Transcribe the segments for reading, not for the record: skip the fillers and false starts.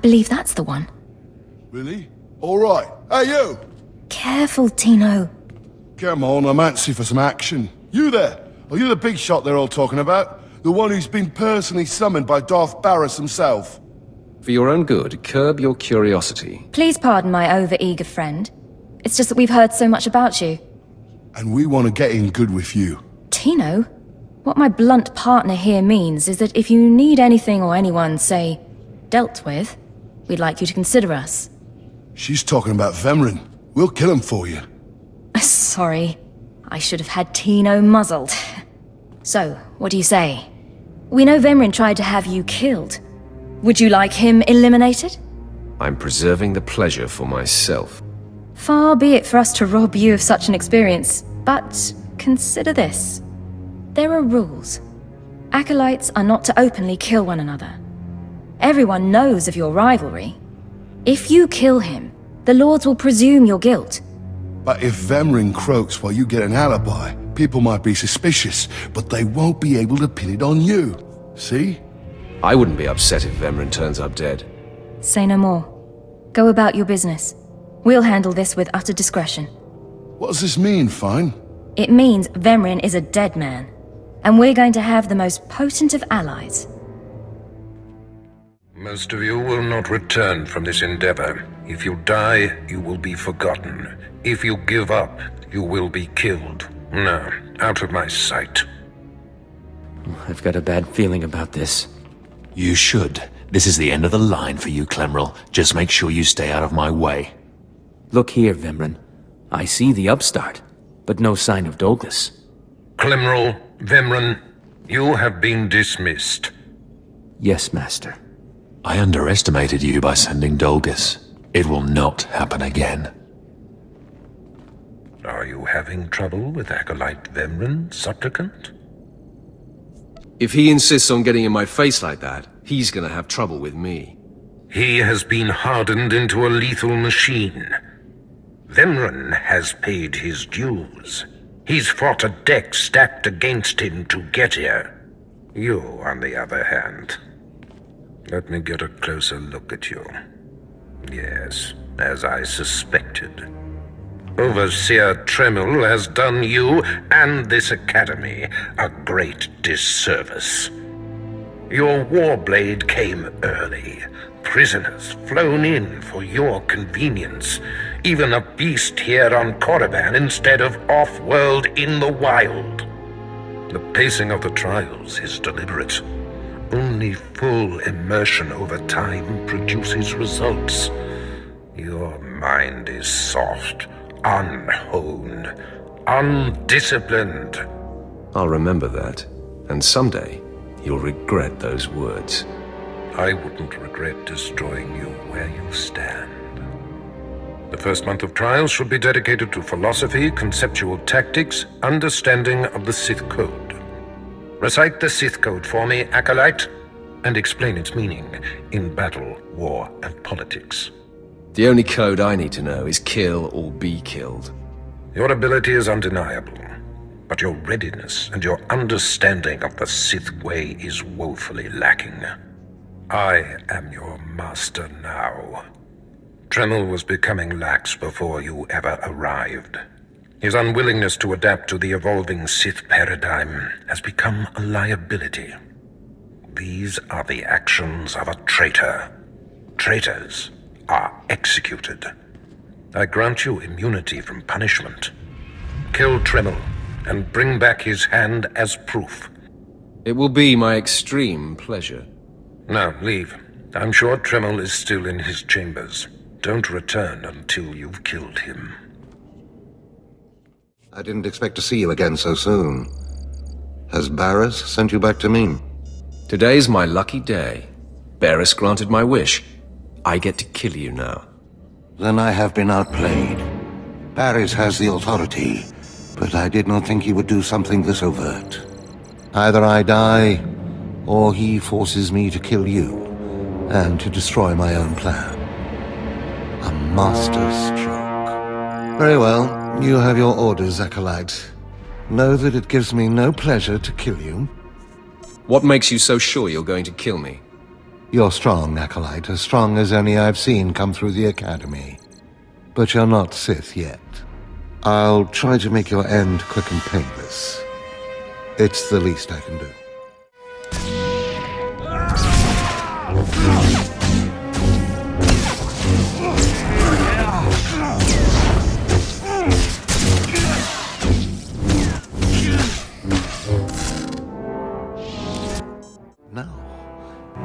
believe that's the one. Really? All right. Hey, you! Careful, Tino. Come on, I'm antsy for some action. You there? Are you the big shot they're all talking about? The one who's been personally summoned by Darth Baras himself? For your own good, curb your curiosity. Please pardon my over-eager friend. It's just that we've heard so much about you. And we want to get in good with you. Tino? What my blunt partner here means is that if you need anything or anyone, say, dealt with, we'd like you to consider us. She's talking about Vemrin. We'll kill him for you. Sorry. I should have had Tino muzzled. So, what do you say? We know Vemrin tried to have you killed. Would you like him eliminated? I'm preserving the pleasure for myself. Far be it for us to rob you of such an experience, but consider this. There are rules. Acolytes are not to openly kill one another. Everyone knows of your rivalry. If you kill him, the Lords will presume your guilt. But if Vemrin croaks while you get an alibi, people might be suspicious, but they won't be able to pin it on you. See? I wouldn't be upset if Vemrin turns up dead. Say no more. Go about your business. We'll handle this with utter discretion. What does this mean, Fine? It means Vemrin is a dead man, and we're going to have the most potent of allies. Most of you will not return from this endeavor. If you die, you will be forgotten. If you give up, you will be killed. Now, out of my sight. I've got a bad feeling about this. You should. This is the end of the line for you, Clemrel. Just make sure you stay out of my way. Look here, Vemrin. I see the upstart, but no sign of Dolgus. Clemrel, Vemrin, you have been dismissed. Yes, Master. I underestimated you by sending Dolgus. It will not happen again. Are you having trouble with Acolyte Vemrin, Supplicant? If he insists on getting in my face like that, he's gonna have trouble with me. He has been hardened into a lethal machine. Vemrin has paid his dues. He's fought a deck stacked against him to get here. You, on the other hand. Let me get a closer look at you. Yes, as I suspected. Overseer Tremel has done you and this academy a great disservice. Your warblade came early. Prisoners flown in for your convenience. Even a beast here on Korriban instead of off-world in the wild. The pacing of the trials is deliberate. Only full immersion over time produces results. Your mind is soft, unhoned, undisciplined. I'll remember that, and someday you'll regret those words. I wouldn't regret destroying you where you stand. The first month of trials should be dedicated to philosophy, conceptual tactics, understanding of the Sith Code. Recite the Sith Code for me, Acolyte, and explain its meaning in battle, war, and politics. The only code I need to know is kill or be killed. Your ability is undeniable, but your readiness and your understanding of the Sith way is woefully lacking. I am your master now. Tremel was becoming lax before you ever arrived. His unwillingness to adapt to the evolving Sith paradigm has become a liability. These are the actions of a traitor. Traitors are executed. I grant you immunity from punishment. Kill Tremel and bring back his hand as proof. It will be my extreme pleasure. Now, leave. I'm sure Tremel is still in his chambers. Don't return until you've killed him. I didn't expect to see you again so soon. Has Baras sent you back to me? Today's my lucky day. Baras granted my wish. I get to kill you now. Then I have been outplayed. Baras has the authority, but I did not think he would do something this overt. Either I die, or he forces me to kill you, and to destroy my own plan. A master stroke. Very well, you have your orders, Acolyte. Know that it gives me no pleasure to kill you. What makes you so sure you're going to kill me? You're strong, Acolyte, as strong as any I've seen come through the Academy. But you're not Sith yet. I'll try to make your end quick and painless. It's the least I can do. No.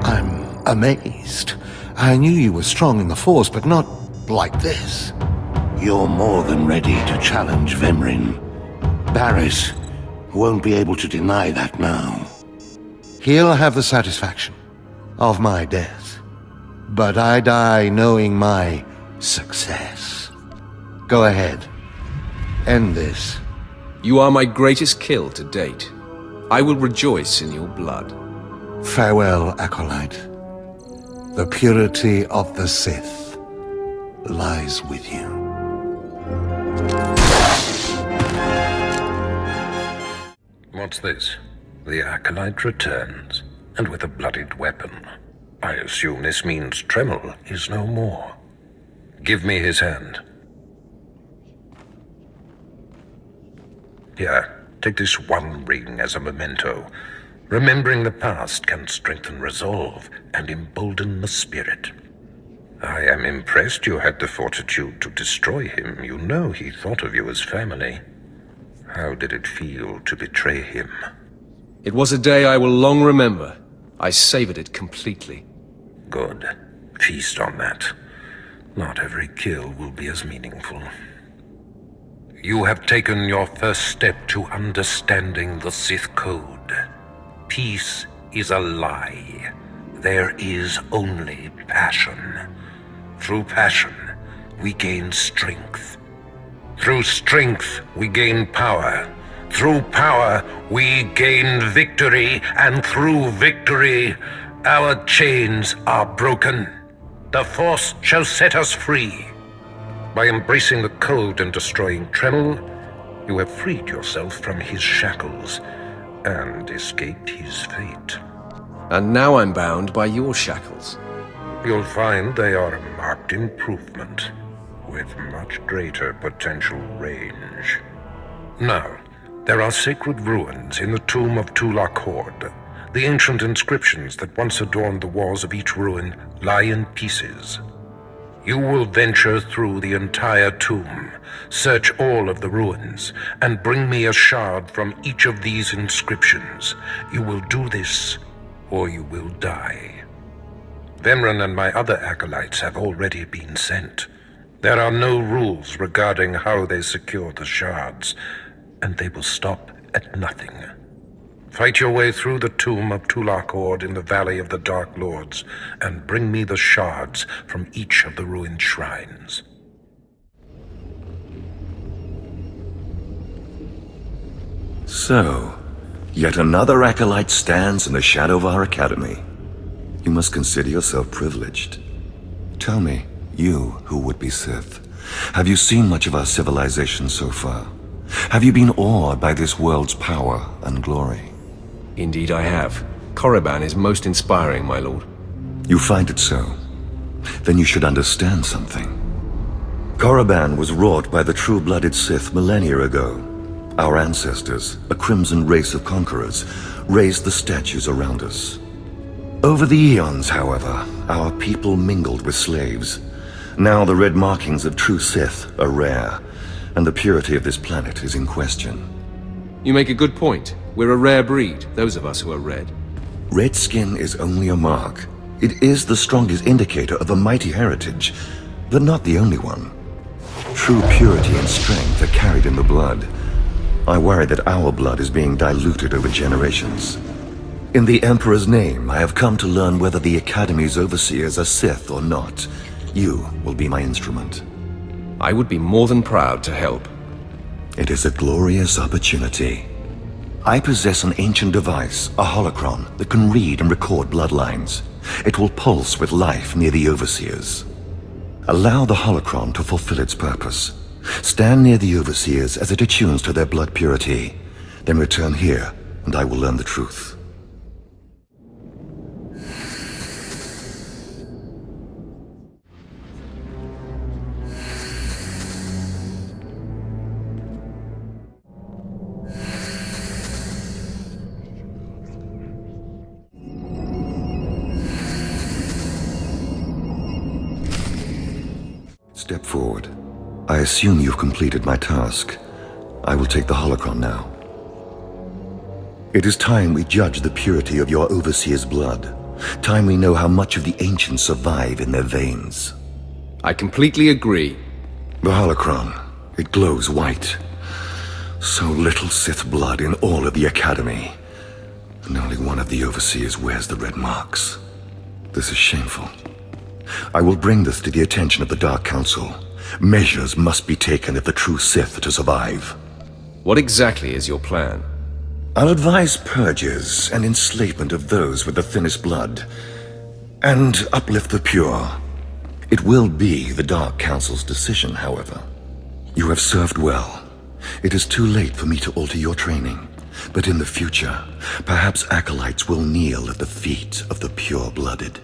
I'm amazed. I knew you were strong in the Force, but not like this. You're more than ready to challenge Vemrin. Baras won't be able to deny that now. He'll have the satisfaction of my death. But I die knowing my success. Go ahead. End this. You are my greatest kill to date. I will rejoice in your blood. Farewell, Acolyte. The purity of the Sith lies with you. What's this? The Acolyte returns, and with a bloodied weapon. I assume this means Tremel is no more. Give me his hand. Here, take this one ring as a memento. Remembering the past can strengthen resolve and embolden the spirit. I am impressed you had the fortitude to destroy him. You know he thought of you as family. How did it feel to betray him? It was a day I will long remember. I savored it completely. Good. Feast on that. Not every kill will be as meaningful. You have taken your first step to understanding the Sith Code. Peace is a lie. There is only passion. Through passion, we gain strength. Through strength, we gain power. Through power, we gain victory. And through victory, our chains are broken. The Force shall set us free. By embracing the Code and destroying Tremel, you have freed yourself from his shackles and escaped his fate. And now I'm bound by your shackles. You'll find they are a marked improvement, with much greater potential range. Now, there are sacred ruins in the tomb of Tulak Hord. The ancient inscriptions that once adorned the walls of each ruin lie in pieces. You will venture through the entire tomb, search all of the ruins, and bring me a shard from each of these inscriptions. You will do this, or you will die. Vemrin and my other acolytes have already been sent. There are no rules regarding how they secure the shards, and they will stop at nothing. Fight your way through the tomb of Tulak Hord in the Valley of the Dark Lords, and bring me the shards from each of the ruined shrines. So, yet another acolyte stands in the shadow of our academy. You must consider yourself privileged. Tell me, you who would be Sith, have you seen much of our civilization so far? Have you been awed by this world's power and glory? Indeed I have. Korriban is most inspiring, my lord. You find it so? Then you should understand something. Korriban was wrought by the true-blooded Sith millennia ago. Our ancestors, a crimson race of conquerors, raised the statues around us. Over the eons, however, our people mingled with slaves. Now the red markings of true Sith are rare, and the purity of this planet is in question. You make a good point. We're a rare breed, those of us who are red. Red skin is only a mark. It is the strongest indicator of a mighty heritage, but not the only one. True purity and strength are carried in the blood. I worry that our blood is being diluted over generations. In the Emperor's name, I have come to learn whether the Academy's overseers are Sith or not. You will be my instrument. I would be more than proud to help. It is a glorious opportunity. I possess an ancient device, a holocron, that can read and record bloodlines. It will pulse with life near the overseers. Allow the holocron to fulfill its purpose. Stand near the overseers as it attunes to their blood purity. Then return here, and I will learn the truth. Step forward. I assume you've completed my task. I will take the holocron now. It is time we judge the purity of your Overseer's blood. Time we know how much of the ancients survive in their veins. I completely agree. The holocron, it glows white. So little Sith blood in all of the Academy. And only one of the Overseers wears the red marks. This is shameful. I will bring this to the attention of the Dark Council. Measures must be taken if the true Sith are to survive. What exactly is your plan? I'll advise purges and enslavement of those with the thinnest blood, and uplift the pure. It will be the Dark Council's decision, however. You have served well. It is too late for me to alter your training, but in the future, perhaps acolytes will kneel at the feet of the pure-blooded.